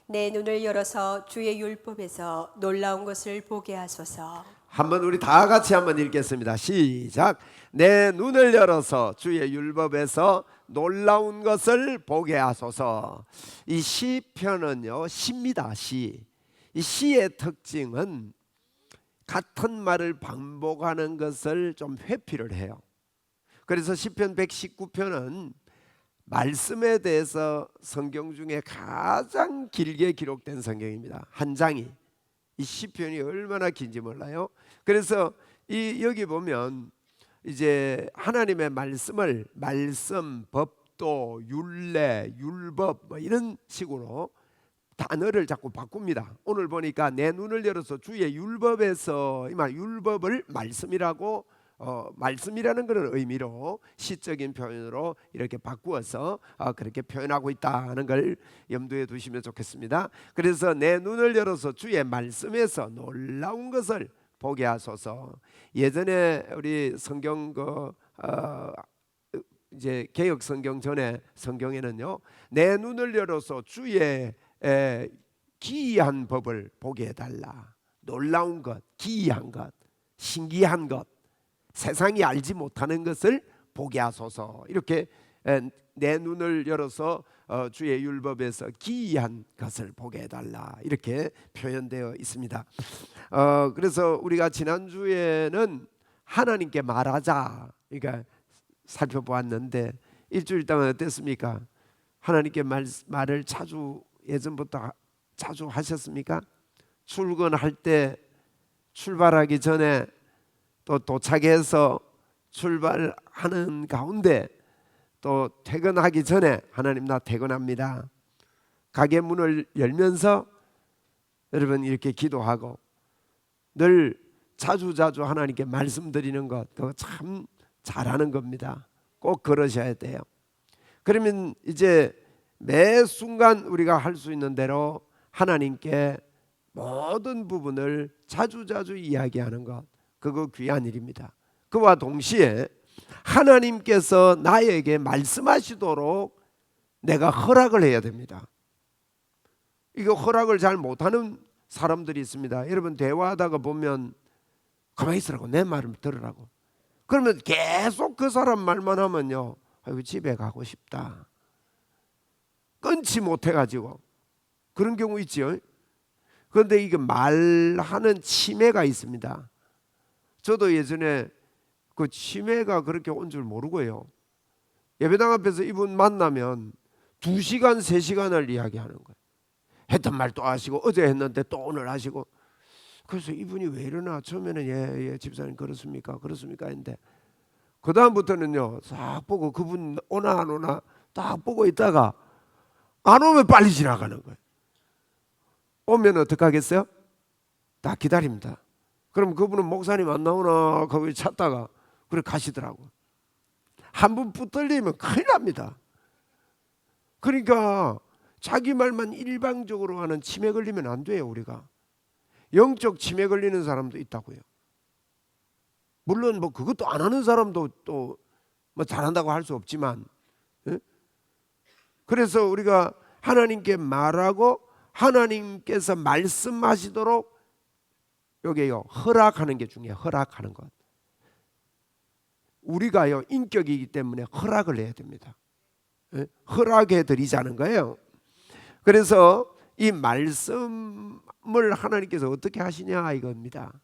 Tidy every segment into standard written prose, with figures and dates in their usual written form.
내 눈을 열어서 주의 율법에서 놀라운 것을 보게 하소서. 한번 우리 다 같이 한번 읽겠습니다. 시작. 내 눈을 열어서 주의 율법에서 놀라운 것을 보게 하소서. 이 시편은요, 시입니다. 시. 이 시의 특징은 같은 말을 반복하는 것을 좀 회피를 해요. 그래서 시편 119편은 말씀에 대해서 성경 중에 가장 길게 기록된 성경입니다. 한 장이. 이 시편이 얼마나 긴지 몰라요. 그래서 여기 보면 이제 하나님의 말씀을 말씀, 법도, 율례, 율법 뭐 이런 식으로 단어를 자꾸 바꿉니다. 오늘 보니까 내 눈을 열어서 주의 율법에서 이 말 율법을 말씀이라고 말씀이라는 그런 의미로 시적인 표현으로 이렇게 바꾸어서 그렇게 표현하고 있다는 걸 염두에 두시면 좋겠습니다. 그래서 내 눈을 열어서 주의 말씀에서 놀라운 것을 보게 하소서. 예전에 우리 성경 이제 개역 성경 전에 성경에는요, 내 눈을 열어서 주의 기이한 법을 보게 해달라. 놀라운 것, 기이한 것, 신기한 것, 세상이 알지 못하는 것을 보게 하소서. 이렇게 내 눈을 열어서 주의 율법에서 기이한 것을 보게 해달라, 이렇게 표현되어 있습니다. 그래서 우리가 지난주에는 하나님께 말하자, 그러니까 살펴보았는데 일주일 동안 어땠습니까? 하나님께 말을 자주 예전부터 자주 하셨습니까? 출근할 때, 출발하기 전에, 또 도착해서 출발하는 가운데, 또 퇴근하기 전에 하나님 나 퇴근합니다. 가게 문을 열면서 여러분 이렇게 기도하고 늘 자주자주 하나님께 말씀드리는 것, 그거 참 잘하는 겁니다. 꼭 그러셔야 돼요. 그러면 이제 매 순간 우리가 할 수 있는 대로 하나님께 모든 부분을 자주자주 이야기하는 것, 그거 귀한 일입니다. 그와 동시에 하나님께서 나에게 말씀하시도록 내가 허락을 해야 됩니다. 이거 허락을 잘 못하는 사람들이 있습니다. 여러분 대화하다가 보면 가만히 있으라고, 내 말을 들으라고. 그러면 계속 그 사람 말만 하면요, 아이고 집에 가고 싶다, 끊지 못해가지고 그런 경우 있지요. 그런데 이게 말하는 치매가 있습니다. 저도 예전에 그 치매가 그렇게 온 줄 모르고요, 예배당 앞에서 이분 만나면 2시간 3시간을 이야기하는 거예요. 했던 말 또 하시고, 어제 했는데 또 오늘 하시고. 그래서 이분이 왜 이러나 처음에는 예 집사님 그렇습니까 했는데 그 다음부터는요 싹 보고 그분 오나 안 오나 딱 보고 있다가 안 오면 빨리 지나가는 거예요. 오면 어떡하겠어요? 딱 기다립니다. 그럼 그분은 목사님 안 나오나 거기 찾다가 그래 가시더라고. 한 번 붙들리면 큰일 납니다. 그러니까 자기 말만 일방적으로 하는 치매 걸리면 안 돼요. 우리가 영적 치매 걸리는 사람도 있다고요. 물론 뭐 그것도 안 하는 사람도 또 뭐 잘한다고 할 수 없지만, 그래서 우리가 하나님께 말하고 하나님께서 말씀하시도록 여기요 허락하는 게 중요해요. 허락하는 것. 우리가요 인격이기 때문에 허락을 해야 됩니다. 허락해 드리자는 거예요. 그래서 이 말씀을 하나님께서 어떻게 하시냐 이겁니다.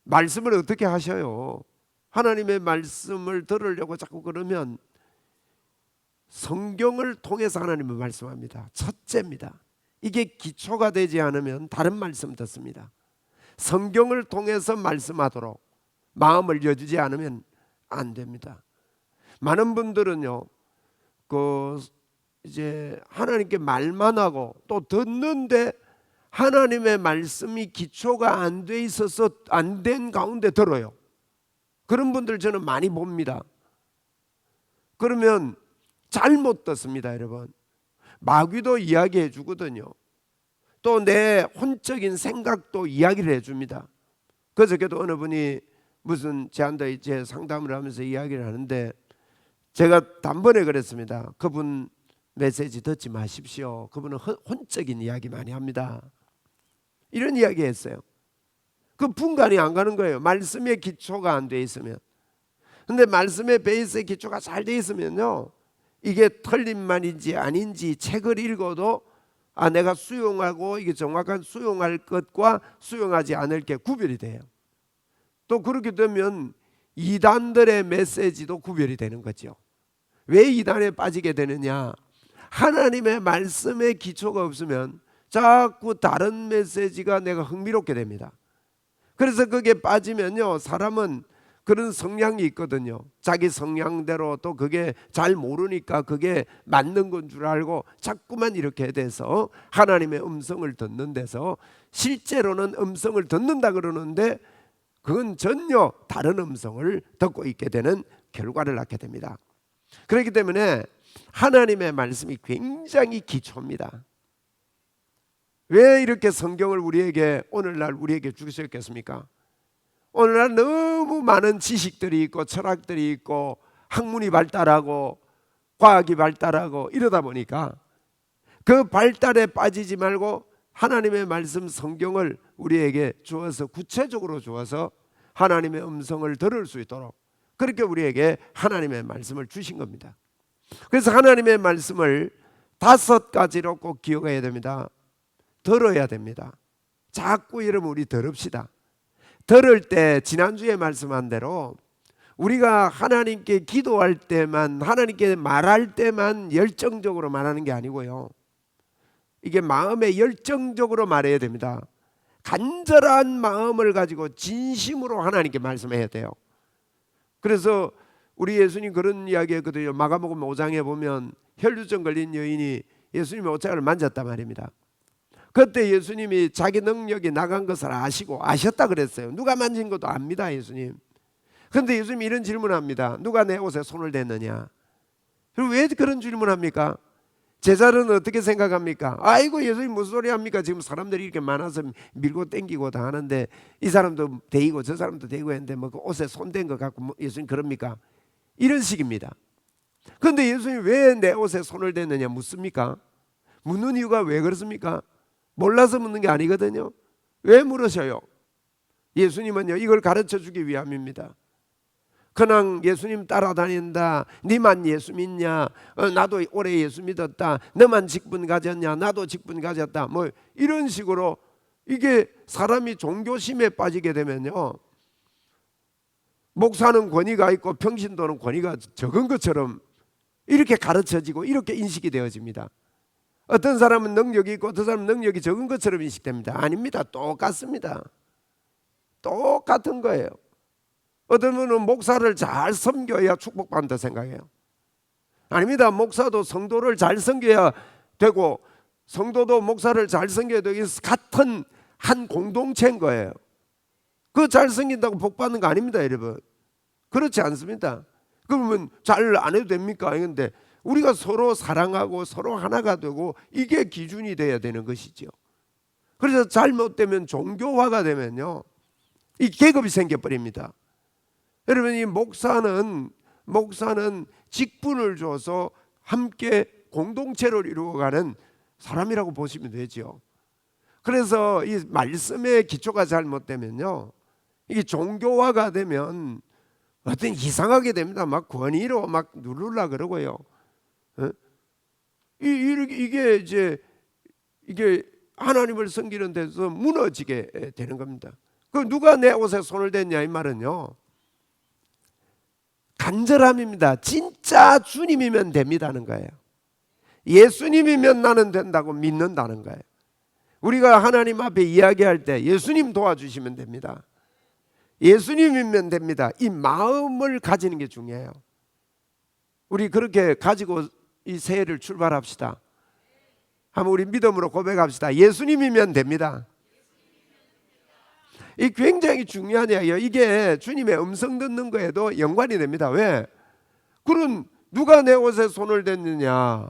말씀을 어떻게 하셔요? 하나님의 말씀을 들으려고 자꾸 그러면 성경을 통해서 하나님은 말씀합니다. 첫째입니다. 이게 기초가 되지 않으면 다른 말씀 듣습니다. 성경을 통해서 말씀하도록 마음을 여주지 않으면 안 됩니다. 많은 분들은요 이제 하나님께 말만 하고 또 듣는데 하나님의 말씀이 기초가 안 돼 있어서 안 된 가운데 들어요. 그런 분들 저는 많이 봅니다. 그러면 잘못 듣습니다. 여러분, 마귀도 이야기해 주거든요. 또 내 혼적인 생각도 이야기를 해줍니다. 그저께도 어느 분이 무슨 저한테 이제 상담을 하면서 이야기를 하는데 제가 단번에 그랬습니다. 그분 메시지 듣지 마십시오. 그분은 혼적인 이야기 많이 합니다. 이런 이야기 했어요. 그 분간이 안 가는 거예요. 말씀의 기초가 안 돼 있으면. 근데 말씀의 베이스의 기초가 잘 돼 있으면요, 이게 틀린 말인지 아닌지 책을 읽어도 내가 수용하고 이게 정확한 수용할 것과 수용하지 않을 게 구별이 돼요. 또 그렇게 되면 이단들의 메시지도 구별이 되는 거죠. 왜 이단에 빠지게 되느냐? 하나님의 말씀의 기초가 없으면 자꾸 다른 메시지가 내가 흥미롭게 됩니다. 그래서 거기에 빠지면요, 사람은 그런 성향이 있거든요. 자기 성향대로, 또 그게 잘 모르니까 그게 맞는 건 줄 알고 자꾸만 이렇게 돼서 하나님의 음성을 듣는 데서, 실제로는 음성을 듣는다 그러는데 그건 전혀 다른 음성을 듣고 있게 되는 결과를 낳게 됩니다. 그렇기 때문에 하나님의 말씀이 굉장히 기초입니다. 왜 이렇게 성경을 우리에게 오늘날 우리에게 주셨겠습니까? 오늘날 너무 많은 지식들이 있고 철학들이 있고 학문이 발달하고 과학이 발달하고 이러다 보니까 그 발달에 빠지지 말고 하나님의 말씀 성경을 우리에게 주어서, 구체적으로 주어서 하나님의 음성을 들을 수 있도록 그렇게 우리에게 하나님의 말씀을 주신 겁니다. 그래서 하나님의 말씀을 5가지로 꼭 기억해야 됩니다. 들어야 됩니다. 자꾸 여러분 우리 들읍시다. 들을 때 지난주에 말씀한 대로 우리가 하나님께 기도할 때만, 하나님께 말할 때만 열정적으로 말하는 게 아니고요, 이게 마음에 열정적으로 말해야 됩니다. 간절한 마음을 가지고 진심으로 하나님께 말씀해야 돼요. 그래서 우리 예수님 그런 이야기 했거든요. 마가복음 5장에 보면 혈루증 걸린 여인이 예수님의 옷자락을 만졌단 말입니다. 그때 예수님이 자기 능력이 나간 것을 아셨다 그랬어요. 누가 만진 것도 압니다, 예수님. 그런데 예수님이 이런 질문합니다. 누가 내 옷에 손을 댔느냐? 그리고 왜 그런 질문합니까? 제자들은 어떻게 생각합니까? 아이고, 예수님 무슨 소리 합니까? 지금 사람들이 이렇게 많아서 밀고 땡기고 다 하는데 이 사람도 대이고 저 사람도 대이고 했는데 뭐 그 옷에 손댄 것 같고 예수님 그럽니까? 이런 식입니다. 그런데 예수님 왜 내 옷에 손을 댔느냐 묻습니까? 묻는 이유가 왜 그렇습니까? 몰라서 묻는 게 아니거든요. 왜 물으셔요? 예수님은요, 이걸 가르쳐 주기 위함입니다. 그냥 예수님 따라다닌다, 니만 예수 믿냐, 나도 올해 예수 믿었다, 너만 직분 가졌냐, 나도 직분 가졌다, 뭐 이런 식으로, 이게 사람이 종교심에 빠지게 되면요, 목사는 권위가 있고 평신도는 권위가 적은 것처럼 이렇게 가르쳐지고 이렇게 인식이 되어집니다. 어떤 사람은 능력이 있고 어떤 사람은 능력이 적은 것처럼 인식됩니다. 아닙니다. 똑같습니다. 똑같은 거예요. 어떤 분은 목사를 잘 섬겨야 축복받는다 생각해요. 아닙니다. 목사도 성도를 잘 섬겨야 되고 성도도 목사를 잘 섬겨야 되고 같은 한 공동체인 거예요. 그 잘 섬긴다고 복 받는 거 아닙니다, 여러분. 그렇지 않습니다. 그러면 잘 안 해도 됩니까? 그런데 우리가 서로 사랑하고 서로 하나가 되고 이게 기준이 돼야 되는 것이죠. 그래서 잘못되면 종교화가 되면요, 이 계급이 생겨버립니다. 여러분, 이 목사는 직분을 줘서 함께 공동체를 이루어가는 사람이라고 보시면 되죠. 그래서 이 말씀의 기초가 잘못되면요, 이게 종교화가 되면 어떤 이상하게 됩니다. 막 권위로 막 누르려 그러고요. 이게 하나님을 섬기는 데서 무너지게 되는 겁니다. 그 누가 내 옷에 손을 댔냐 이 말은요, 간절함입니다. 진짜 주님이면 됩니다는 거예요. 예수님이면 나는 된다고 믿는다는 거예요. 우리가 하나님 앞에 이야기할 때 예수님 도와주시면 됩니다. 예수님이면 됩니다. 이 마음을 가지는 게 중요해요. 우리 그렇게 가지고 이 새해를 출발합시다. 한번 우리 믿음으로 고백합시다. 예수님이면 됩니다. 이 굉장히 중요한 이야기예요. 이게 주님의 음성 듣는 거에도 연관이 됩니다. 왜? 그럼 누가 내 옷에 손을 댔느냐?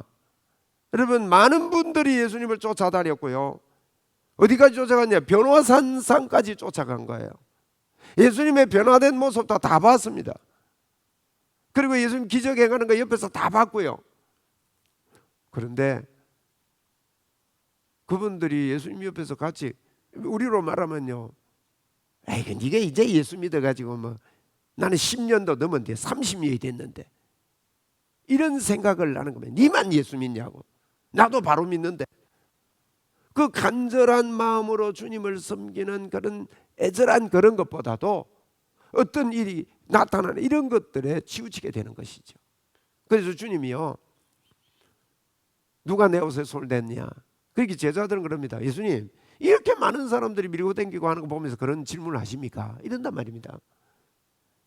여러분, 많은 분들이 예수님을 쫓아다녔고요, 어디까지 쫓아갔냐? 변호산상까지 쫓아간 거예요. 예수님의 변화된 모습 다 봤습니다. 그리고 예수님 기적 행하는 거 옆에서 다 봤고요. 그런데 그분들이 예수님 옆에서 같이, 우리로 말하면요, 에이, 네가 이제 예수 믿어가지고 뭐 나는 10년도 넘었는데 30년이 됐는데 이런 생각을 하는 거면 니만 예수 믿냐고. 나도 바로 믿는데. 그 간절한 마음으로 주님을 섬기는 그런 애절한 그런 것보다도 어떤 일이 나타나는 이런 것들에 치우치게 되는 것이죠. 그래서 주님이요, 누가 내 옷에 손을 댔냐. 그렇게 제자들은 그럽니다. 예수님, 이렇게 많은 사람들이 밀고 당기고 하는 거 보면서 그런 질문을 하십니까? 이런단 말입니다.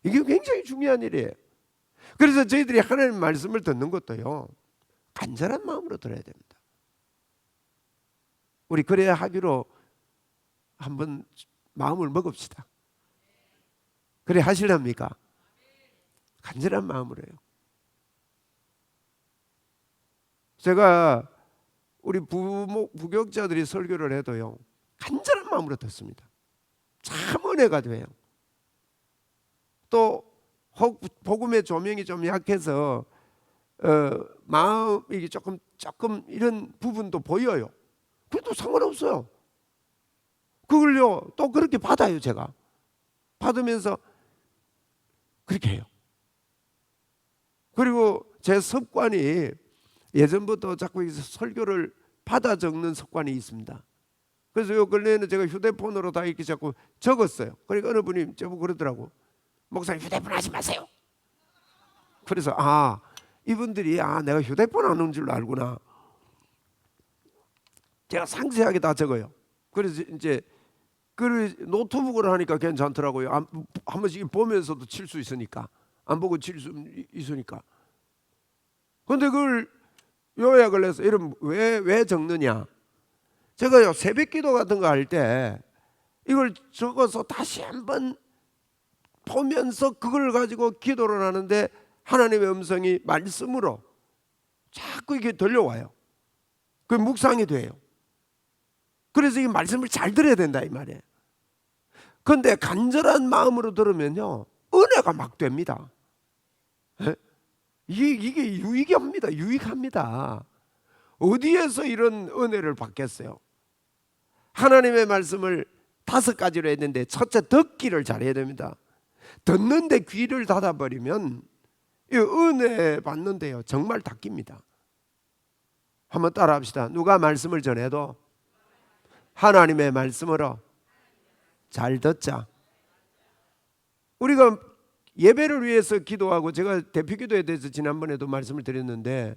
이게 굉장히 중요한 일이에요. 그래서 저희들이 하나님 말씀을 듣는 것도요, 간절한 마음으로 들어야 됩니다. 우리 그래야 하기로 한번 마음을 먹읍시다. 그래 하실랍니까? 간절한 마음으로요. 제가 우리 부교육자들이 설교를 해도요, 간절한 마음으로 듣습니다. 참 은혜가 돼요. 또 복음의 조명이 좀 약해서 마음이 조금 이런 부분도 보여요. 그래도 상관없어요. 그걸요 또 그렇게 받아요. 제가 받으면서 그렇게 해요. 그리고 제 습관이 예전부터 자꾸 설교를 받아 적는 습관이 있습니다. 그래서 요 근래에는 제가 휴대폰으로 다 이렇게 자꾸 적었어요. 그러니까 어느 분이 저보고 그러더라고. 목사님 휴대폰 하지 마세요. 그래서 이분들이 내가 휴대폰 하는 줄 알구나. 제가 상세하게 다 적어요. 그래서 이제 노트북으로 하니까 괜찮더라고요. 한 번씩 보면서도 칠 수 있으니까, 안 보고 칠 수 있으니까. 그런데 그걸 요약을 해서 이런 왜 적느냐? 제가요 새벽기도 같은 거 할 때 이걸 적어서 다시 한번 보면서 그걸 가지고 기도를 하는데 하나님의 음성이 말씀으로 자꾸 이렇게 들려와요. 그 묵상이 돼요. 그래서 이 말씀을 잘 들어야 된다 이 말이에요. 그런데 간절한 마음으로 들으면요 은혜가 막 됩니다. 이게 유익합니다. 어디에서 이런 은혜를 받겠어요? 하나님의 말씀을 5가지로 했는데, 첫째 듣기를 잘해야 됩니다. 듣는데 귀를 닫아버리면 이 은혜 받는데요 정말 닫힙니다. 한번 따라합시다. 누가 말씀을 전해도 하나님의 말씀으로 잘 듣자. 우리가 예배를 위해서 기도하고, 제가 대표 기도에 대해서 지난번에도 말씀을 드렸는데,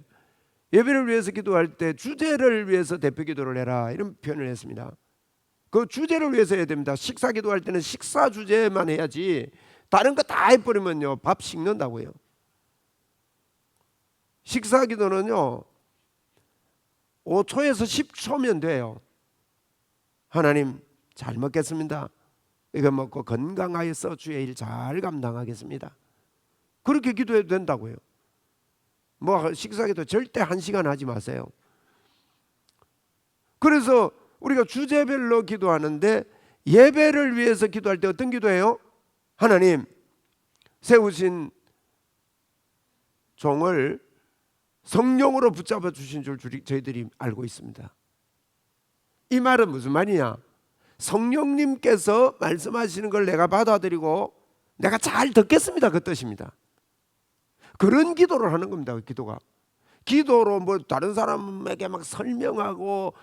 예배를 위해서 기도할 때 주제를 위해서 대표 기도를 해라 이런 표현을 했습니다. 그 주제를 위해서 해야 됩니다. 식사 기도할 때는 식사 주제만 해야지 다른 거 다 해버리면요 밥 식는다고요. 식사 기도는요 5초에서 10초면 돼요. 하나님 잘 먹겠습니다. 이거 먹고 건강하여서 주의 일 잘 감당하겠습니다. 그렇게 기도해도 된다고요. 뭐 식사기도 절대 1시간 하지 마세요. 그래서 우리가 주제별로 기도하는데, 예배를 위해서 기도할 때 어떤 기도해요? 하나님 세우신 종을 성령으로 붙잡아 주신 줄 저희들이 알고 있습니다. 이 말은 무슨 말이냐? 성령님께서 말씀하시는 걸 내가 받아들이고 내가 잘 듣겠습니다, 그 뜻입니다. 그런 기도를 하는 겁니다. 그 기도로 뭐 다른 사람에게 막 설명하고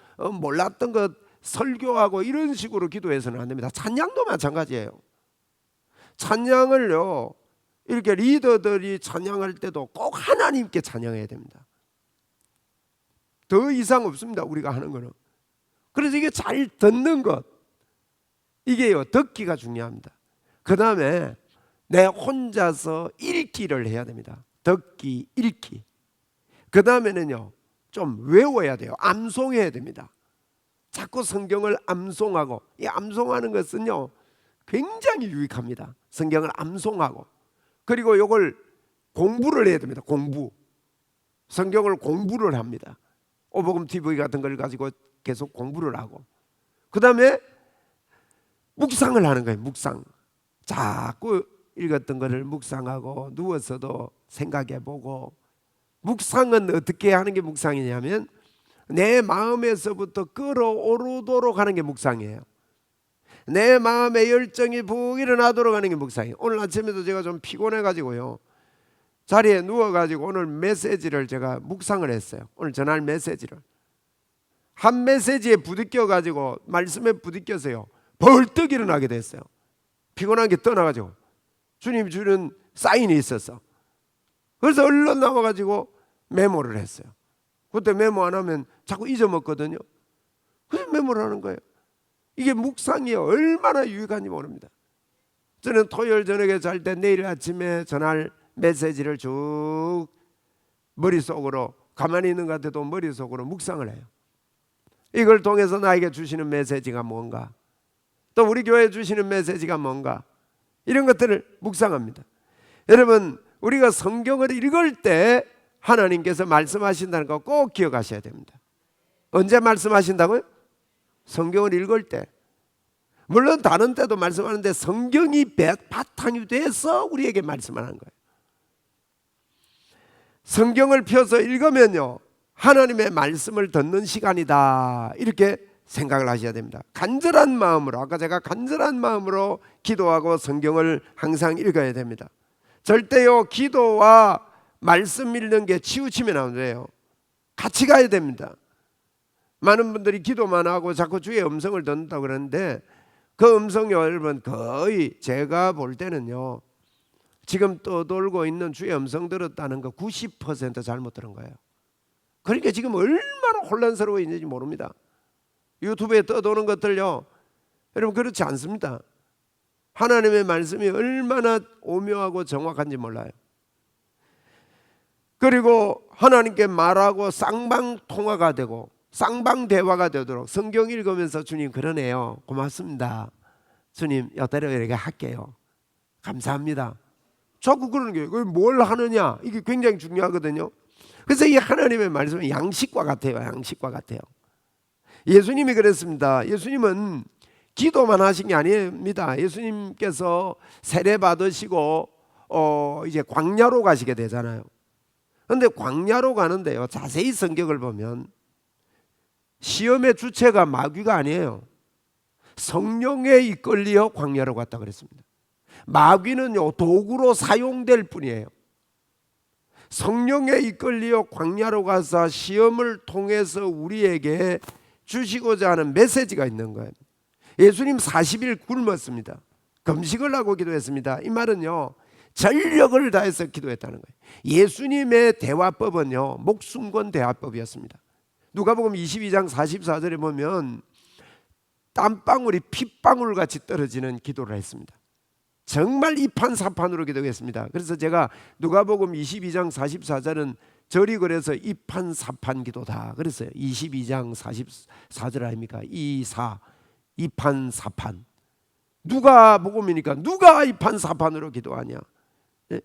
몰랐던 것 설교하고 이런 식으로 기도해서는 안 됩니다. 찬양도 마찬가지예요. 찬양을요 이렇게 리더들이 찬양할 때도 꼭 하나님께 찬양해야 됩니다. 더 이상 없습니다, 우리가 하는 거는. 그래서 이게 잘 듣는 것, 이게요 듣기가 중요합니다. 그 다음에 내 혼자서 읽기를 해야 됩니다. 듣기, 읽기. 그 다음에는요 좀 외워야 돼요. 암송해야 됩니다. 자꾸 성경을 암송하고, 이 암송하는 것은요 굉장히 유익합니다. 성경을 암송하고, 그리고 이걸 공부를 해야 됩니다. 성경을 공부를 합니다. 오복음 TV 같은 걸 가지고 계속 공부를 하고, 그 다음에 묵상을 하는 거예요. 묵상. 자꾸 읽었던 것을 묵상하고, 누워서도 생각해보고, 묵상은 어떻게 하는 게 묵상이냐면 내 마음에서부터 끌어오르도록 하는 게 묵상이에요. 내 마음의 열정이 푹 일어나도록 하는 게 묵상이에요. 오늘 아침에도 제가 좀 피곤해가지고요, 자리에 누워가지고 오늘 메시지를 제가 묵상을 했어요. 오늘 전할 메시지를 한 메시지에 부딪혀가지고 말씀에 부딪혀서요 벌떡 일어나게 됐어요. 피곤한 게 떠나가지고 주님 주는 사인이 있었어. 그래서 얼른 나와가지고 메모를 했어요. 그때 메모 안 하면 자꾸 잊어먹거든요. 그래서 메모를 하는 거예요. 이게 묵상이 얼마나 유익한지 모릅니다. 저는 토요일 저녁에 잘 때 내일 아침에 전할 메시지를 쭉 머릿속으로, 가만히 있는 것 같아도 머릿속으로 묵상을 해요. 이걸 통해서 나에게 주시는 메시지가 뭔가, 또 우리 교회에 주시는 메시지가 뭔가, 이런 것들을 묵상합니다. 여러분, 우리가 성경을 읽을 때 하나님께서 말씀하신다는 거 꼭 기억하셔야 됩니다. 언제 말씀하신다고요? 성경을 읽을 때. 물론 다른 때도 말씀하는데 성경이 바탕이 돼서 우리에게 말씀하는 거예요. 성경을 펴서 읽으면요 하나님의 말씀을 듣는 시간이다, 이렇게 생각을 하셔야 됩니다. 간절한 마음으로, 아까 제가 간절한 마음으로 기도하고 성경을 항상 읽어야 됩니다. 절대요 기도와 말씀 읽는 게 치우치면 안 돼요. 같이 가야 됩니다. 많은 분들이 기도만 하고 자꾸 주의 음성을 듣는다고 그러는데 그 음성이 여러분 거의 제가 볼 때는요 지금 떠돌고 있는 주의 음성 들었다는 거 90% 잘못 들은 거예요. 그러니까 지금 얼마나 혼란스러워 있는지 모릅니다. 유튜브에 떠도는 것들요 여러분 그렇지 않습니다. 하나님의 말씀이 얼마나 오묘하고 정확한지 몰라요. 그리고 하나님께 말하고 쌍방통화가 되고 쌍방대화가 되도록 성경 읽으면서 주님 그러네요, 고맙습니다, 주님 이대로 이렇게 할게요, 감사합니다, 자꾸 그러는 게 뭘 하느냐, 이게 굉장히 중요하거든요. 그래서 이 하나님의 말씀은 양식과 같아요. 양식과 같아요. 예수님이 그랬습니다. 예수님은 기도만 하신 게 아닙니다. 예수님께서 세례 받으시고 이제 광야로 가시게 되잖아요. 그런데 광야로 가는데요 자세히 성경을 보면 시험의 주체가 마귀가 아니에요. 성령에 이끌려 광야로 갔다 그랬습니다. 마귀는요 도구로 사용될 뿐이에요. 성령에 이끌려 광야로 가서 시험을 통해서 우리에게 주시고자 하는 메시지가 있는 거예요. 예수님 40일 굶었습니다. 금식을 하고 기도했습니다. 이 말은요 전력을 다해서 기도했다는 거예요. 예수님의 대화법은요 목숨 건 대화법이었습니다. 누가복음 22장 44절에 보면 땀방울이 핏방울 같이 떨어지는 기도를 했습니다. 정말 이판사판으로 기도했습니다. 그래서 제가 누가복음 22장 44절은 절이 그래서 이판사판 기도다 그랬어요. 22장 44절 아닙니까? 이판사판. 누가복음이니까 누가 이판사판으로 기도하냐. 네?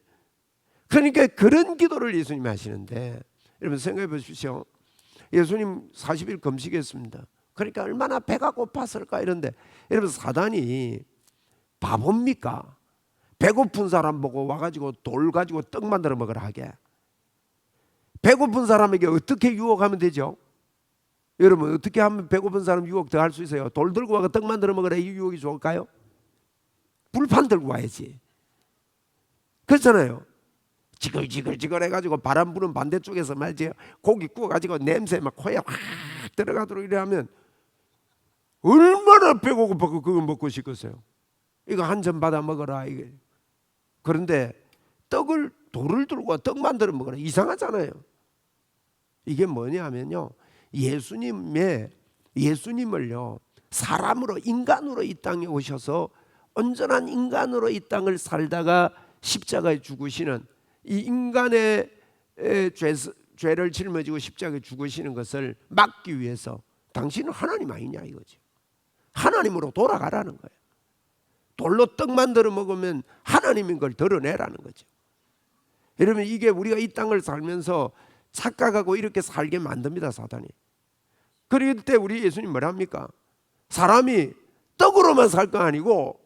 그러니까 그런 기도를 예수님이 하시는데 여러분 생각해 보십시오. 예수님 40일 금식했습니다. 그러니까 얼마나 배가 고팠을까 이런데 여러분 사단이 바보입니까? 배고픈 사람 보고 와가지고 돌 가지고 떡 만들어 먹으라 하게. 배고픈 사람에게 어떻게 유혹하면 되죠? 여러분 어떻게 하면 배고픈 사람 유혹 더 할 수 있어요? 돌 들고 와서 떡 만들어 먹으라, 이 유혹이 좋을까요? 불판 들고 와야지. 그렇잖아요. 지글지글 해가지고 바람 부는 반대쪽에서 말이지 고기 구워가지고 냄새 막 코에 확 들어가도록 이래 하면 얼마나 배고프고 그거 먹고 싶겠어요. 이거 한 점 받아 먹어라 이게. 그런데 돌을 들고 떡 만들어 먹어라, 이상하잖아요. 이게 뭐냐면요 예수님을요 사람으로 인간으로 이 땅에 오셔서 온전한 인간으로 이 땅을 살다가 십자가에 죽으시는 이 인간의 죄를 짊어지고 십자가에 죽으시는 것을 막기 위해서 당신은 하나님 아니냐 이거죠. 하나님으로 돌아가라는 거예요. 돌로 떡 만들어 먹으면 하나님인 걸 드러내라는 거죠. 여러분 이게 우리가 이 땅을 살면서 착각하고 이렇게 살게 만듭니다, 사단이. 그럴 때 우리 예수님 뭐라 합니까? 사람이 떡으로만 살 거 아니고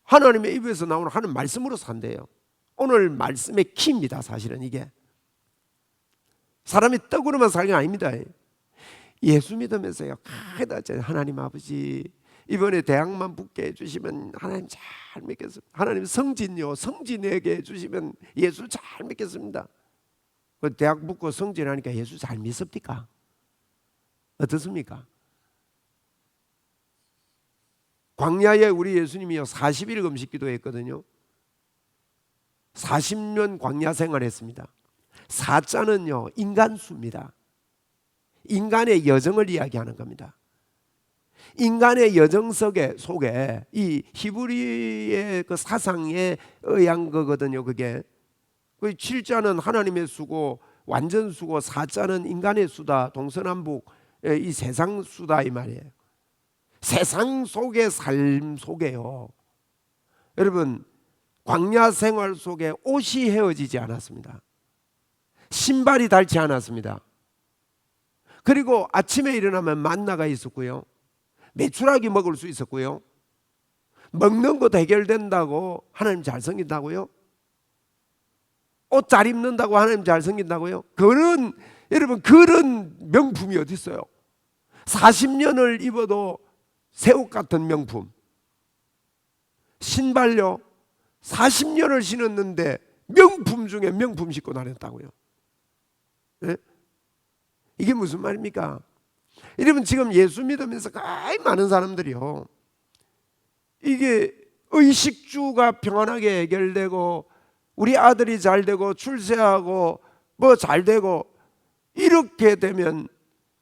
하나님의 입에서 나오는 하는 말씀으로 산대요. 오늘 말씀의 키입니다. 사실은 이게 사람이 떡으로만 사는 게 아닙니다. 예수 믿으면서요, 하나님 아버지 이번에 대학만 붙게 해주시면 하나님 잘 믿겠습니다. 하나님 성진에게 해주시면 예수 잘 믿겠습니다. 대학 붙고 성진하니까 예수 잘 믿습니까? 어떻습니까? 광야에 우리 예수님이요 40일 금식 기도했거든요. 40년 광야 생활했습니다. 사자는요 인간수입니다. 인간의 여정을 이야기하는 겁니다. 인간의 여정 속에 이 히브리의 그 사상에 의한 거거든요. 그게 그 7자는 하나님의 수고, 완전 수고, 4자는 인간의 수다. 동서남북 이 세상 수다 이 말이에요. 세상 속의 삶 속에요, 여러분 광야 생활 속에 옷이 헤어지지 않았습니다. 신발이 닳지 않았습니다. 그리고 아침에 일어나면 만나가 있었고요, 메추라기 먹을 수 있었고요, 먹는 것 해결된다고 하나님 잘 섬긴다고요, 옷 잘 입는다고 하나님 잘 섬긴다고요. 여러분 그런 명품이 어디 있어요? 40년을 입어도 새옷 같은 명품, 신발요 40년을 신었는데 명품 중에 명품 신고 다녔다고요. 네? 이게 무슨 말입니까? 여러분 지금 예수 믿으면서 가히 많은 사람들이요, 이게 의식주가 평안하게 해결되고 우리 아들이 잘 되고 출세하고 뭐 잘 되고 이렇게 되면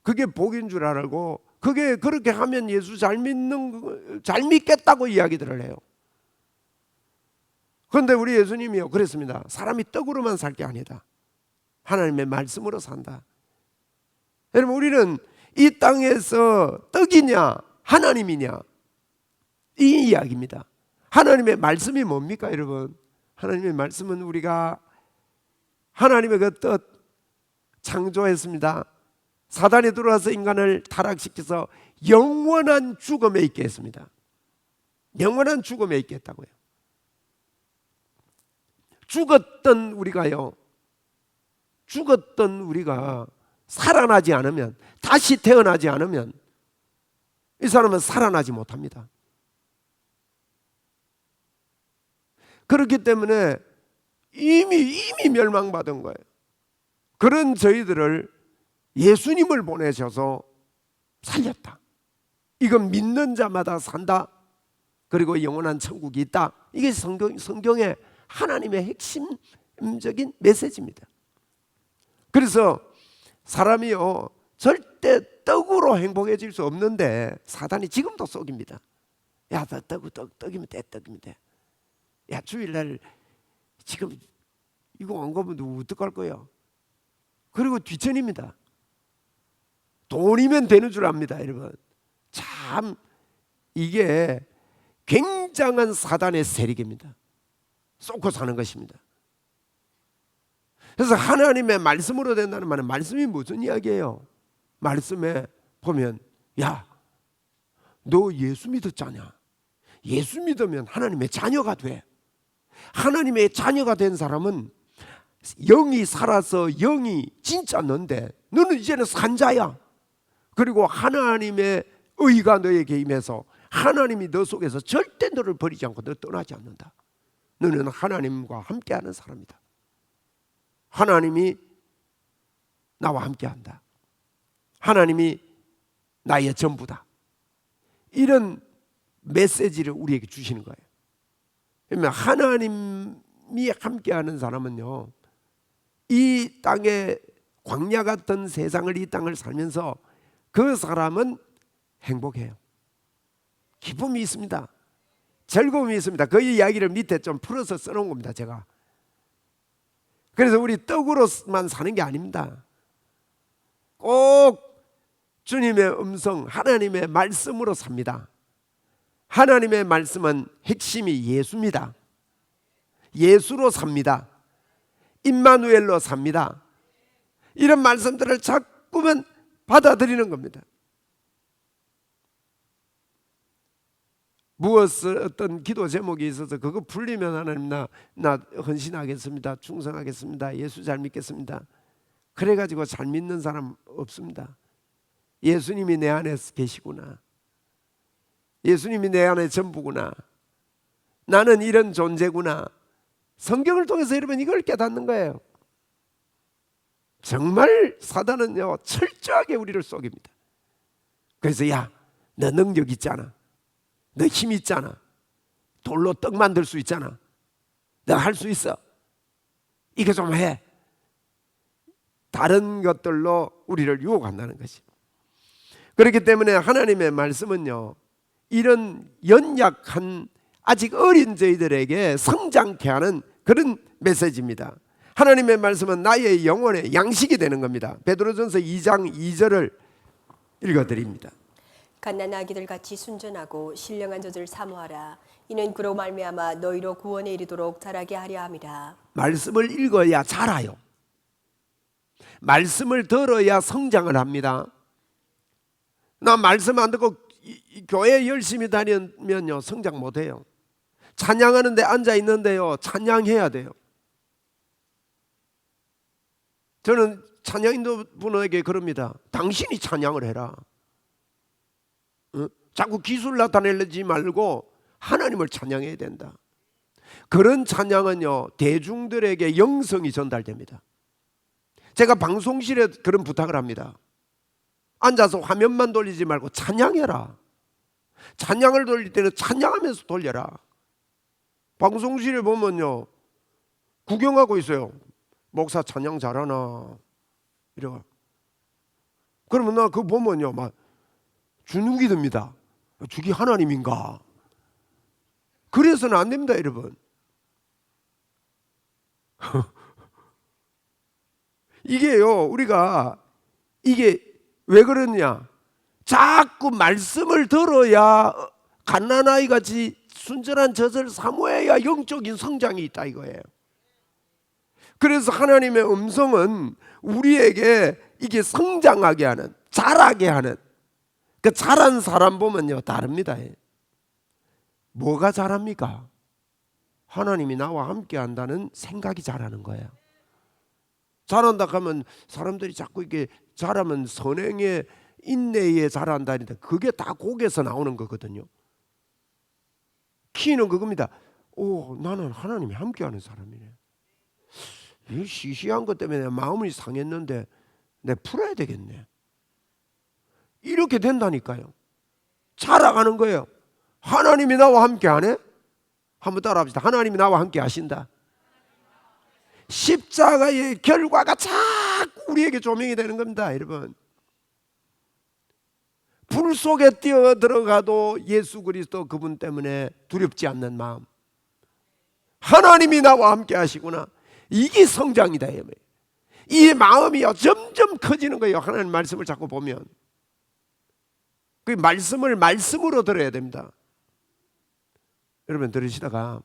그게 복인 줄 알고, 그게 그렇게 하면 예수 잘 믿겠다고 이야기들을 해요. 그런데 우리 예수님이요 그랬습니다. 사람이 떡으로만 살 게 아니다. 하나님의 말씀으로 산다. 여러분 우리는 이 땅에서 떡이냐 하나님이냐 이 이야기입니다. 하나님의 말씀이 뭡니까 여러분? 하나님의 말씀은 우리가 하나님의 그 뜻 창조했습니다. 사단이 들어와서 인간을 타락시켜서 영원한 죽음에 있게 했습니다. 영원한 죽음에 있게 했다고요. 죽었던 우리가 살아나지 않으면, 다시 태어나지 않으면 이 사람은 살아나지 못합니다. 그렇기 때문에 이미 멸망받은 거예요. 그런 저희들을 예수님을 보내셔서 살렸다. 이건 믿는 자마다 산다. 그리고 영원한 천국이 있다. 이게 성경의 하나님의 핵심적인 메시지입니다. 그래서 사람이요 절대 떡으로 행복해질 수 없는데 사단이 지금도 속입니다. 야, 너 떡이면 돼, 떡이면 돼. 야, 주일날 지금 이거 안 가면 너 어떡할 거야? 그리고 뒤천입니다. 돈이면 되는 줄 압니다, 여러분. 참 이게 굉장한 사단의 세력입니다. 쏟고 사는 것입니다. 그래서 하나님의 말씀으로 된다는 말은, 말씀이 무슨 이야기예요? 말씀에 보면 야, 너 예수 믿었잖아. 예수 믿으면 하나님의 자녀가 돼. 하나님의 자녀가 된 사람은 영이 살아서 영이 진짜 너인데 너는 이제는 산자야. 그리고 하나님의 의가 너에게 임해서 하나님이 너 속에서 절대 너를 버리지 않고 너 떠나지 않는다. 너는 하나님과 함께하는 사람이다. 하나님이 나와 함께한다. 하나님이 나의 전부다. 이런 메시지를 우리에게 주시는 거예요. 그러면 하나님이 함께하는 사람은요, 이 땅에 광야 같은 세상을, 이 땅을 살면서 그 사람은 행복해요. 기쁨이 있습니다. 즐거움이 있습니다. 그 이야기를 밑에 좀 풀어서 써놓은 겁니다, 제가. 그래서 우리 떡으로만 사는 게 아닙니다. 꼭 주님의 음성, 하나님의 말씀으로 삽니다. 하나님의 말씀은 핵심이 예수입니다. 예수로 삽니다. 임마누엘로 삽니다. 이런 말씀들을 자꾸만 받아들이는 겁니다. 무엇을 어떤 기도 제목이 있어서 그거 풀리면 하나님 나 헌신하겠습니다. 충성하겠습니다. 예수 잘 믿겠습니다. 그래가지고 잘 믿는 사람 없습니다. 예수님이 내 안에 계시구나. 예수님이 내 안에 전부구나. 나는 이런 존재구나. 성경을 통해서 여러분 이걸 깨닫는 거예요. 정말 사단은요 철저하게 우리를 속입니다. 그래서 야, 너 능력 있잖아. 너 힘 있잖아. 돌로 떡 만들 수 있잖아. 너 할 수 있어. 이거 좀 해. 다른 것들로 우리를 유혹한다는 것이. 그렇기 때문에 하나님의 말씀은요 이런 연약한 아직 어린 저희들에게 성장케 하는 그런 메시지입니다. 하나님의 말씀은 나의 영혼의 양식이 되는 겁니다. 베드로전서 2장 2절을 읽어드립니다. 갓난아기들 같이 순전하고 신령한 젖을 사모하라. 이는 그로 말미암아 너희로 구원에 이르도록 자라게 하려 함이라. 말씀을 읽어야 자라요. 말씀을 들어야 성장을 합니다. 나 말씀 안 듣고 교회 열심히 다니면요 성장 못해요. 찬양하는데 앉아 있는데요 찬양해야 돼요. 저는 찬양인도 분에게 그럽니다. 당신이 찬양을 해라. 자꾸 기술 나타내지 말고 하나님을 찬양해야 된다. 그런 찬양은요 대중들에게 영성이 전달됩니다. 제가 방송실에 그런 부탁을 합니다. 앉아서 화면만 돌리지 말고 찬양해라. 찬양을 돌릴 때는 찬양하면서 돌려라. 방송실에 보면요 구경하고 있어요. 목사 찬양 잘하나 이러고. 그러면 나 그거 보면요 막 주눅이 듭니다. 주기 하나님인가? 그래서는 안 됩니다 여러분. 이게요 우리가 이게 왜 그러냐? 자꾸 말씀을 들어야 갓난아이 같이 순전한 젖을 사모해야 영적인 성장이 있다 이거예요. 그래서 하나님의 음성은 우리에게 이게 성장하게 하는, 자라게 하는, 그 자란 사람 보면요 다릅니다. 뭐가 자랍니까? 하나님이 나와 함께 한다는 생각이 자라는 거예요. 자란다 하면 사람들이 자꾸 이게 자라면 선행에 인내에 자란다는데 그게 다 곡에서 나오는 거거든요. 키는 그겁니다. 오, 나는 하나님이 함께하는 사람이네. 이 시시한 것 때문에 마음이 상했는데 내 풀어야 되겠네. 이렇게 된다니까요. 자라가는 거예요. 하나님이 나와 함께하네. 한번 따라합시다. 하나님이 나와 함께 하신다. 십자가의 결과가 자꾸 우리에게 조명이 되는 겁니다 여러분. 불 속에 뛰어들어가도 예수 그리스도 그분 때문에 두렵지 않는 마음. 하나님이 나와 함께 하시구나. 이게 성장이다. 이 마음이요 점점 커지는 거예요. 하나님 말씀을 자꾸 보면. 그 말씀을 말씀으로 들어야 됩니다. 여러분 들으시다가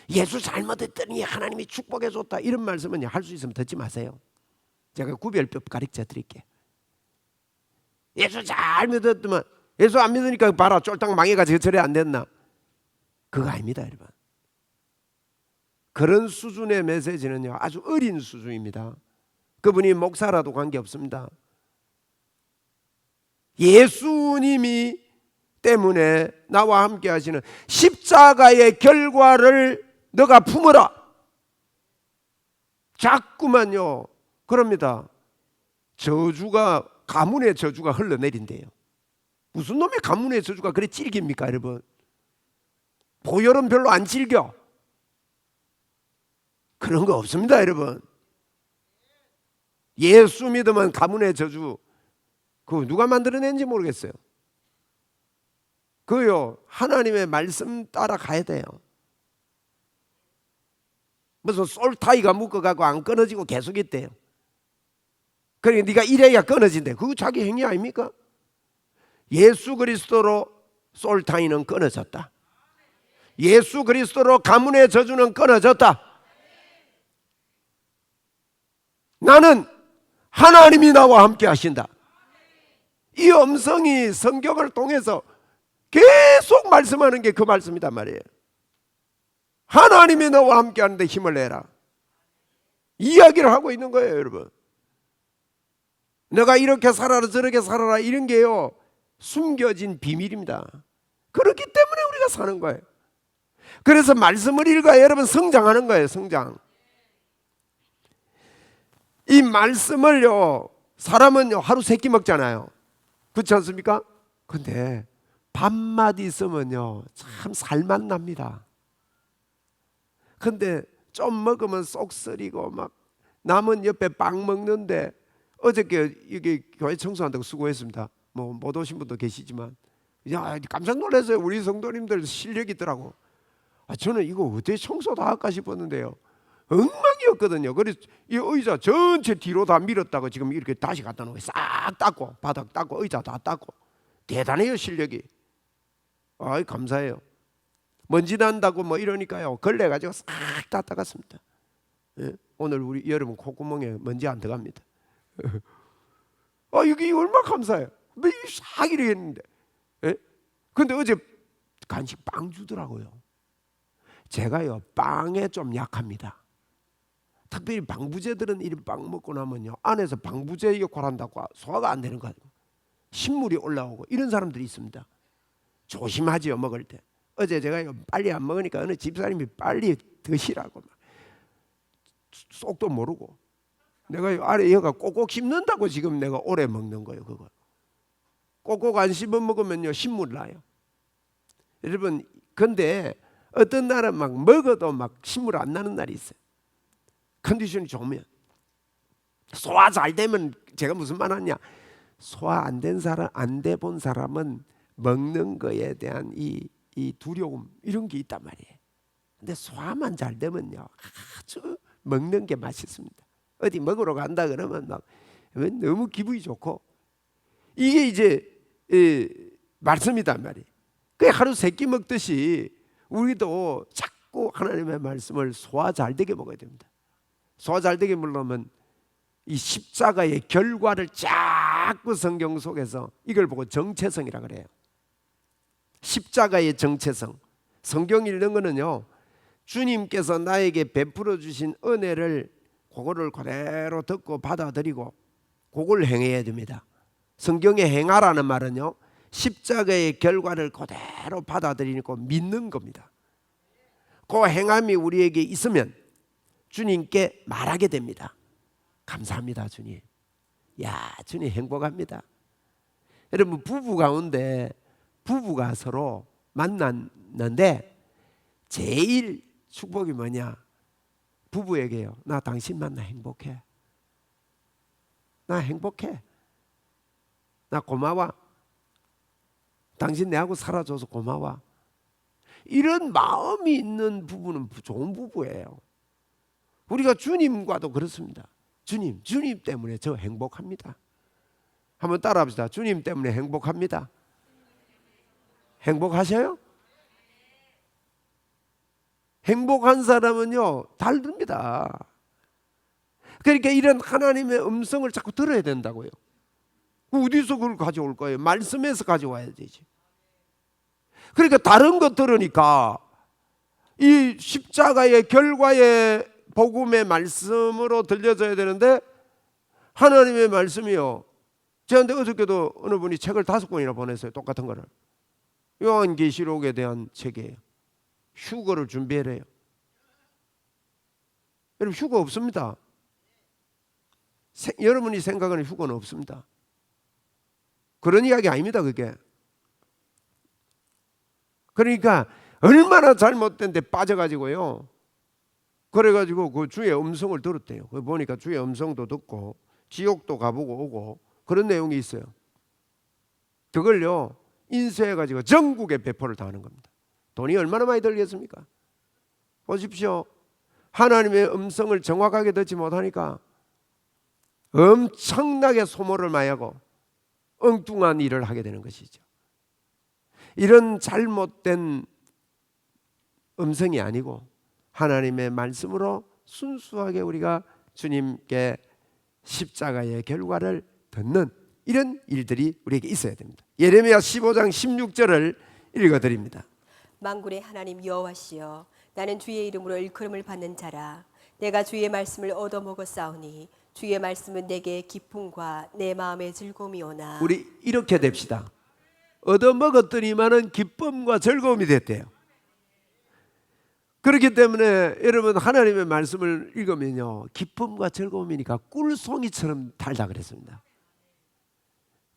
예수 잘못했더니 하나님이 축복해 줬다 이런 말씀은 할 수 있으면 듣지 마세요. 제가 구별법 가르쳐 드릴게요. 예수 잘 믿었더만 예수 안 믿으니까 봐라 쫄딱 망해가지고 절에 안 됐나. 그거 아닙니다 여러분. 그런 수준의 메시지는요 아주 어린 수준입니다. 그분이 목사라도 관계없습니다. 예수님이 때문에 나와 함께 하시는 십자가의 결과를 너가 품어라. 자꾸만요 그럽니다. 저주가 가문의 저주가 흘러내린대요. 무슨 놈의 가문의 저주가 그래 질깁니까 여러분? 보혈은 별로 안 질겨. 그런 거 없습니다 여러분. 예수 믿으면 가문의 저주 그거 누가 만들어낸지 모르겠어요. 그요 하나님의 말씀 따라 가야 돼요. 무슨 솔타이가 묶어가고 안 끊어지고 계속 있대요. 그러니까 네가 이래야 끊어진대. 그거 자기 행위 아닙니까? 예수 그리스도로 솔타이는 끊어졌다. 예수 그리스도로 가문의 저주는 끊어졌다. 나는 하나님이 나와 함께 하신다. 이 음성이 성경을 통해서 계속 말씀하는 게 그 말씀이단 말이에요. 하나님이 너와 함께 하는데 힘을 내라. 이야기를 하고 있는 거예요 여러분. 내가 이렇게 살아라 저렇게 살아라 이런 게요 숨겨진 비밀입니다. 그렇기 때문에 우리가 사는 거예요. 그래서 말씀을 읽어야 여러분 성장하는 거예요. 성장. 이 말씀을요 사람은요 하루 3끼 먹잖아요. 그렇지 않습니까? 근데 밥맛 있으면요 참 살맛 납니다. 근데 좀 먹으면 쏙 쓰리고 막 남은 옆에 빵 먹는데 어저께 여기 교회 청소한다고 수고했습니다. 뭐 못 오신 분도 계시지만 야 깜짝 놀랐어요. 우리 성도님들 실력이 있더라고. 저는 이거 어떻게 청소 다 할까 싶었는데요 엉망이었거든요. 그래서 이 의자 전체 뒤로 다 밀었다고 지금 이렇게 다시 갖다 놓고 싹 닦고 바닥 닦고 의자 다 닦고 대단해요 실력이. 아이 감사해요. 먼지 난다고 뭐 이러니까요 걸레 가지고 싹 다 닦았습니다. 예? 오늘 우리 여러분 콧구멍에 먼지 안 들어갑니다. 이게 얼마나 감사해요. 싹 이렇게 했는데. 예? 근데 어제 간식 빵 주더라고요. 제가요 빵에 좀 약합니다. 특별히 방부제들은 이런 빵 먹고 나면요 안에서 방부제 역할 한다고 소화가 안 되는 거예요. 신물이 올라오고 이런 사람들이 있습니다. 조심하지요 먹을 때. 어제 제가 빨리 안 먹으니까 어느 집사님이 빨리 드시라고 막 쏙도 모르고 내가 아래 여가 꼭꼭 씹는다고 지금 내가 오래 먹는 거예요. 그거 꼭꼭 안 씹어 먹으면요 신물 나요. 여러분 근데 어떤 날은 막 먹어도 막 신물 안 나는 날이 있어요. 컨디션이 좋으면. 소화 잘 되면 제가 무슨 말 하냐, 소화 안 된 사람, 안 돼 본 사람은 먹는 거에 대한 이 두려움 이런 게 있단 말이에요. 근데 소화만 잘 되면요 아주 먹는 게 맛있습니다. 어디 먹으러 간다 그러면 막 너무 기분이 좋고 이게 이제 말씀이단 말이에요. 그 하루 3끼 먹듯이 우리도 자꾸 하나님의 말씀을 소화 잘 되게 먹어야 됩니다. 소화 잘 되게 먹으려면 이 십자가의 결과를 자꾸 성경 속에서 이걸 보고 정체성이라 그래요. 십자가의 정체성. 성경 읽는 거는요 주님께서 나에게 베풀어 주신 은혜를 그거를 그대로 듣고 받아들이고 그걸 행해야 됩니다. 성경에 행하라는 말은요 십자가의 결과를 그대로 받아들이고 믿는 겁니다. 그 행함이 우리에게 있으면 주님께 말하게 됩니다. 감사합니다 주님. 야 주님 행복합니다. 여러분 부부 가운데 부부가 서로 만났는데 제일 축복이 뭐냐, 부부에게요 나 당신 만나 행복해. 나 행복해. 나 고마워. 당신 내하고 살아줘서 고마워. 이런 마음이 있는 부부는 좋은 부부예요. 우리가 주님과도 그렇습니다. 주님 때문에 저 행복합니다. 한번 따라합시다. 주님 때문에 행복합니다. 행복하셔요? 행복한 사람은요 다릅니다. 그러니까 이런 하나님의 음성을 자꾸 들어야 된다고요. 어디서 그걸 가져올 거예요? 말씀에서 가져와야 되지. 그러니까 다른 것 들으니까 이 십자가의 결과의 복음의 말씀으로 들려져야 되는데 하나님의 말씀이요. 저한테 어저께도 어느 분이 책을 5권이나 보냈어요. 똑같은 거를. 요한계시록에 대한 책이에요. 휴거를 준비해래요. 여러분 휴거 없습니다. 여러분이 생각하는 휴거는 없습니다. 그런 이야기 아닙니다. 그게. 그러니까 얼마나 잘못된 데 빠져가지고요. 그래가지고 그 주의 음성을 들었대요. 보니까 주의 음성도 듣고 지옥도 가보고 오고 그런 내용이 있어요. 그걸요 인쇄해가지고 전국에 배포를 다 하는 겁니다. 돈이 얼마나 많이 들겠습니까? 보십시오. 하나님의 음성을 정확하게 듣지 못하니까 엄청나게 소모를 많이 하고 엉뚱한 일을 하게 되는 것이죠. 이런 잘못된 음성이 아니고 하나님의 말씀으로 순수하게 우리가 주님께 십자가의 결과를 듣는 이런 일들이 우리에게 있어야 됩니다. 예레미야 15장 16절을 읽어드립니다. 만군의 하나님 여호와시여, 나는 주의 이름으로 일컬음을 받는 자라. 내가 주의 말씀을 얻어먹었사오니 주의 말씀은 내게 기쁨과 내 마음의 즐거움이오나. 우리 이렇게 됩시다. 얻어먹었더니만은 기쁨과 즐거움이 됐대요. 그렇기 때문에 여러분 하나님의 말씀을 읽으면요, 기쁨과 즐거움이니까 꿀송이처럼 달다 그랬습니다.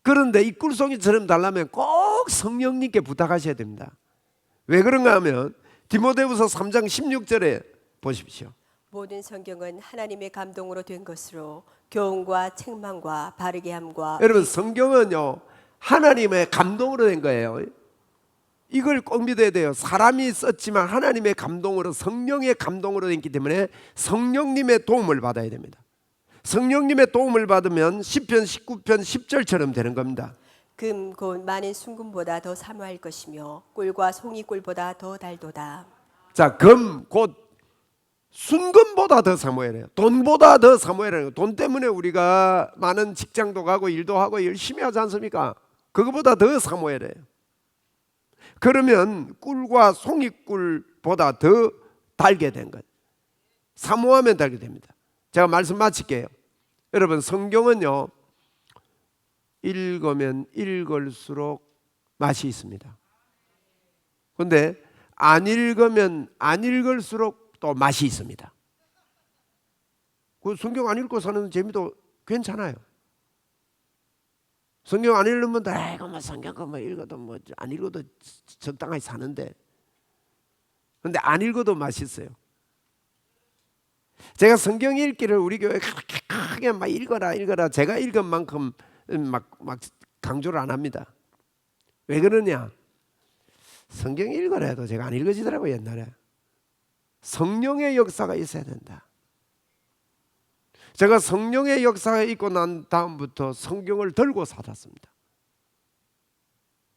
그런데 이 꿀송이처럼 달라면 꼭 성령님께 부탁하셔야 됩니다. 왜 그런가 하면 디모데후서 3장 16절에 보십시오. 모든 성경은 하나님의 감동으로 된 것으로 교훈과 책망과 바르게 함과. 여러분 성경은요 하나님의 감동으로 된 거예요. 이걸 꼭 믿어야 돼요. 사람이 썼지만 하나님의 감동으로, 성령의 감동으로 됐기 때문에 성령님의 도움을 받아야 됩니다. 성령님의 도움을 받으면 시편 19편 10절처럼 되는 겁니다. 금 곧 많은 순금보다 더 사모할 것이며 꿀과 송이꿀보다 더 달도다. 자, 금 곧 순금보다 더 사모해야 해요. 돈보다 더 사모해야 해요. 돈 때문에 우리가 많은 직장도 가고 일도 하고 열심히 하지 않습니까? 그거보다 더 사모해야 해요. 그러면 꿀과 송이꿀보다 더 달게 된 것. 사모하면 달게 됩니다. 제가 말씀 마칠게요. 여러분 성경은요 읽으면 읽을수록 맛이 있습니다. 그런데 안 읽으면 안 읽을수록 또 맛이 있습니다. 그 성경 안 읽고 사는 재미도 괜찮아요. 성경 안 읽으면 이거 뭐 성경 뭐 읽어도 뭐 안 읽어도 적당하게 사는데, 그런데 안 읽어도 맛있어요. 제가 성경 읽기를 우리 교회 그렇게 크게 막 읽어라 제가 읽은 만큼 막 강조를 안 합니다. 왜 그러냐? 성경 읽어라 해도 제가 안 읽어지더라고요. 옛날에 성령의 역사가 있어야 된다. 제가 성령의 역사가 있고 난 다음부터 성경을 들고 살았습니다.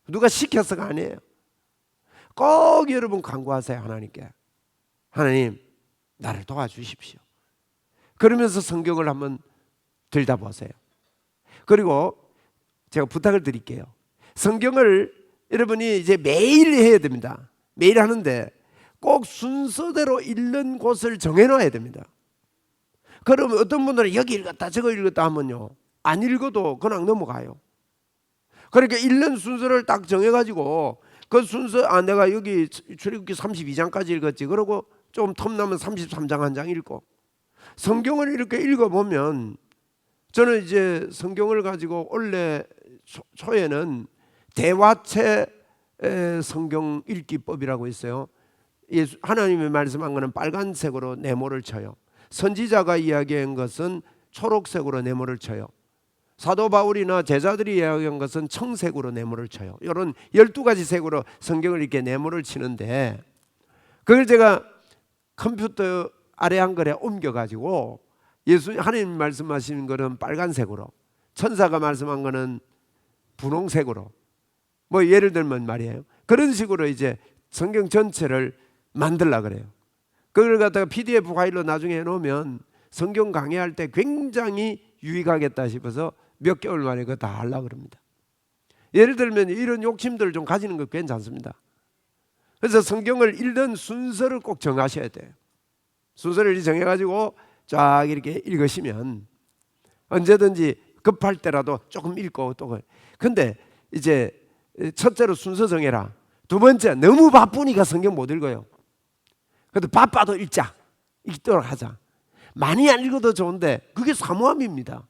누가 시켜서가 아니에요. 꼭 여러분 간구하세요. 하나님께. 하나님 나를 도와주십시오. 그러면서 성경을 한번 들여다보세요. 그리고 제가 부탁을 드릴게요. 성경을 여러분이 이제 매일 해야 됩니다. 매일 하는데 꼭 순서대로 읽는 곳을 정해놔야 됩니다. 그러면 어떤 분들은 여기 읽었다 저거 읽었다 하면요 안 읽어도 그냥 넘어가요. 그러니까 읽는 순서를 딱 정해가지고 그 순서, 내가 여기 출애굽기 32장까지 읽었지, 그러고 좀 텀나면 33장 한 장 읽고. 성경을 이렇게 읽어보면, 저는 이제 성경을 가지고 원래 초에는 대화체 성경 읽기법이라고 있어요. 하나님의 말씀한 거는 빨간색으로 네모를 쳐요. 선지자가 이야기한 것은 초록색으로 네모를 쳐요. 사도 바울이나 제자들이 이야기한 것은 청색으로 네모를 쳐요. 이런 12가지 색으로 성경을 이렇게 네모를 치는데, 그걸 제가 컴퓨터 아래 한글에 옮겨가지고 하나님 말씀하시는 거는 빨간색으로, 천사가 말씀한 거는 분홍색으로, 뭐 예를 들면 말이에요. 그런 식으로 이제 성경 전체를 만들라 그래요. 그걸 갖다가 PDF 파일로 나중에 해놓으면 성경 강의할 때 굉장히 유익하겠다 싶어서 몇 개월 만에 그거 다 하려고 그럽니다. 예를 들면 이런 욕심들을 좀 가지는 거 괜찮습니다. 그래서 성경을 읽는 순서를 꼭 정하셔야 돼요. 순서를 정해가지고 쫙 이렇게 읽으시면 언제든지 급할 때라도 조금 읽고 또. 근데 이제 첫째로 순서 정해라. 두 번째, 너무 바쁘니까 성경 못 읽어요. 그래도 바빠도 읽도록 하자. 많이 안 읽어도 좋은데 그게 사모함입니다.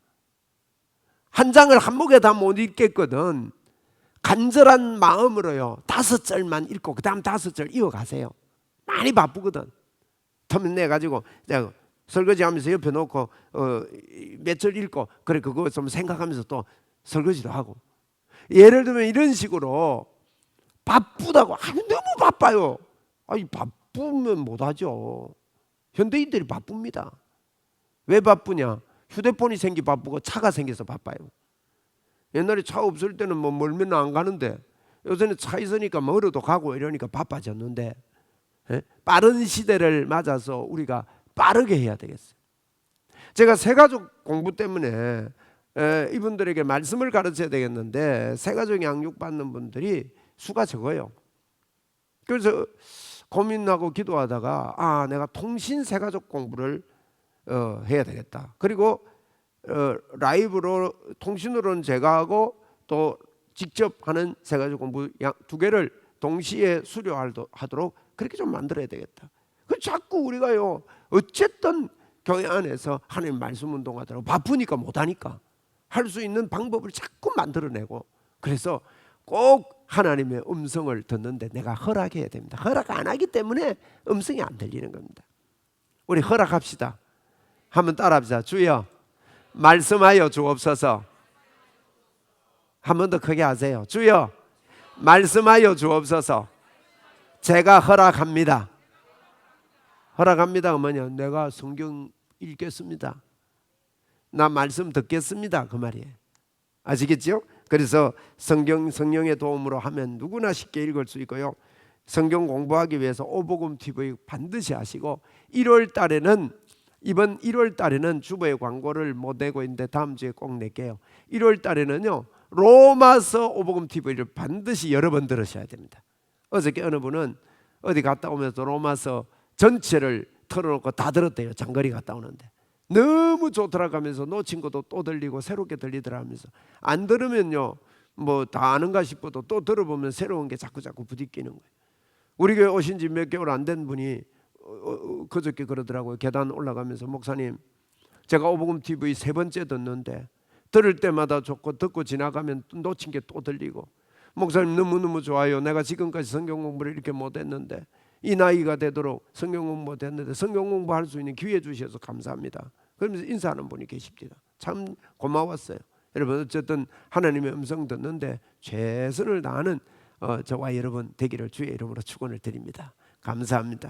한 장을 한 목에 다 못 읽겠거든. 간절한 마음으로요 5절만 읽고 그 다음 5절 이어가세요. 많이 바쁘거든. 텀 내가지고 내가 설거지하면서 옆에 놓고 몇 절 읽고, 그래 그거 좀 생각하면서 또 설거지도 하고. 예를 들면 이런 식으로 바쁘다고, 너무 바빠요. 바쁘면 못하죠. 현대인들이 바쁩니다. 왜 바쁘냐? 휴대폰이 생기 바쁘고 차가 생겨서 바빠요. 옛날에 차 없을 때는 뭐 멀면 안 가는데 요새는 차 있으니까 멀어도 가고 이러니까 바빠졌는데, 빠른 시대를 맞아서 우리가 빠르게 해야 되겠어요. 제가 새가족 공부 때문에 이분들에게 말씀을 가르쳐야 되겠는데 새가족 양육받는 분들이 수가 적어요. 그래서 고민하고 기도하다가 내가 통신 새가족 공부를 해야 되겠다. 그리고 라이브로 통신으로는 제가 하고 또 직접 하는 세 가지 공부 두 개를 동시에 수료하도록 그렇게 좀 만들어야 되겠다. 그 자꾸 우리가요 어쨌든 교회 안에서 하나님 말씀 운동하더라고 바쁘니까 못하니까 할 수 있는 방법을 자꾸 만들어내고 그래서 꼭 하나님의 음성을 듣는데 내가 허락해야 됩니다. 허락 안 하기 때문에 음성이 안 들리는 겁니다. 우리 허락합시다. 한번 따라합시다. 주여 말씀하여 주옵소서. 한 번 더 크게 하세요. 주여 말씀하여 주옵소서. 제가 허락합니다. 허락합니다. 뭐냐? 내가 성경 읽겠습니다. 나 말씀 듣겠습니다. 그 말이에요. 아시겠죠? 그래서 성령의 도움으로 하면 누구나 쉽게 읽을 수 있고요. 성경 공부하기 위해서 오복음 TV 반드시 하시고 1월 달에는 이번 1월 달에는 주보의 광고를 못 내고 있는데 다음 주에 꼭 낼게요. 1월 달에는요. 로마서 오복음 TV를 반드시 여러 번 들으셔야 됩니다. 어저께 어느 분은 어디 갔다 오면서 로마서 전체를 틀어놓고 다 들었대요. 장거리 갔다 오는데 너무 좋더라 하면서 놓친 것도 또 들리고 새롭게 들리더라 하면서 안 들으면요 뭐 다 아는가 싶어도 또 들어보면 새로운 게 자꾸 부딪히는 거예요. 우리 교회 오신 지 몇 개월 안 된 분이 그저께 그러더라고요. 계단 올라가면서 목사님 제가 오복음 TV 3번째 듣는데 들을 때마다 좋고 듣고 지나가면 놓친 게 또 들리고 목사님 너무너무 좋아요. 내가 지금까지 성경 공부를 이렇게 못했는데 이 나이가 되도록 성경 공부 못했는데 성경 공부할 수 있는 기회 주셔서 감사합니다. 그러면서 인사하는 분이 계십니다. 참 고마웠어요. 여러분 어쨌든 하나님의 음성 듣는데 최선을 다하는 저와 여러분 되기를 주의 이름으로 축원을 드립니다. 감사합니다.